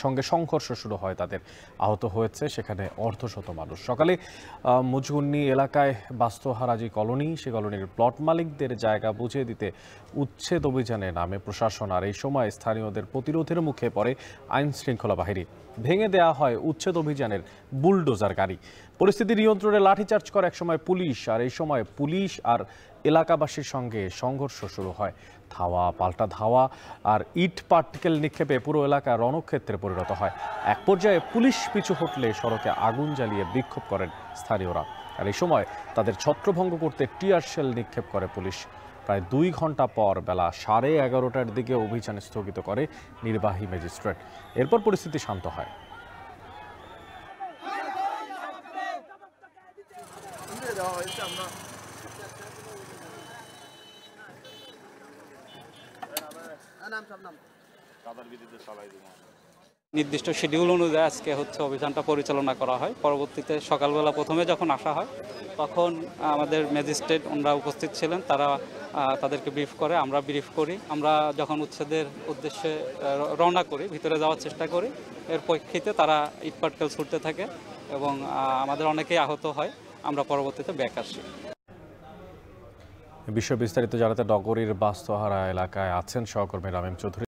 সঙ্গে সংঘর্ষ শুরু হয় তাদের। আহত হয়েছে সেখানে অর্ধশত মানুষ। সকালে মুজগুন্নি এলাকায় বাস্তহারাজি কলোনি, সে কলোনির প্লট মালিকদের জায়গা বুঝিয়ে দিতে উচ্ছেদ অভিযানে নামে প্রশাসন। আর এই সময় স্থানীয়দের প্রতিরোধের মুখে পড়ে আইন শৃঙ্খলা বাহিনী। ভেঙে দেওয়া হয় উচ্ছেদ অভিযানের বুলডোজার গাড়ি। পরিস্থিতি নিয়ন্ত্রণে লাঠিচার্জ করে একসময় পুলিশ। আর এই সময় পুলিশ আর এলাকাবাসীর সঙ্গে সংঘর্ষ শুরু হয়। ধাওয়া পাল্টা ধাওয়া আর ইট পাটকেল নিক্ষেপে পুরো এলাকা রণক্ষেত্রে পরিণত হয়। এক পর্যায়ে পুলিশ পিছু হটলে সড়কে আগুন জ্বালিয়ে বিক্ষোভ করেন স্থানীয়রা। আর এই সময় তাদের ছত্রভঙ্গ করতে টিয়ার শেল নিক্ষেপ করে পুলিশ। প্রায় 2 ঘন্টা পর বেলা 11:30টার দিকে অভিযান স্থগিত করে নির্বাহী ম্যাজিস্ট্রেট। এরপর পরিস্থিতি শান্ত হয়। নির্দিষ্ট শিডিউল অনুযায়ী আজকে অভিযানটা পরিচালনা করা হয়। পরবর্তীতে সকালবেলা প্রথমে যখন আসা হয় তখন আমাদের ম্যাজিস্ট্রেট ওনারা উপস্থিত ছিলেন, তারা তাদেরকে ব্রিফ করে, আমরা ব্রিফ করি। আমরা যখন উচ্ছেদের উদ্দেশ্যে রওনা করি, ভিতরে যাওয়ার চেষ্টা করি, এর প্রেক্ষিতে তারা ইটপাটকেল ছুটতে থাকে এবং আমাদের অনেকেই আহত হয়। আমরা পরবর্তীতে ব্যাক আসি। বিষয় বিস্তারিত জানাতে নগরীর বাস্তহারা এলাকায় আছেন সহকর্মী রামিম চৌধুরী।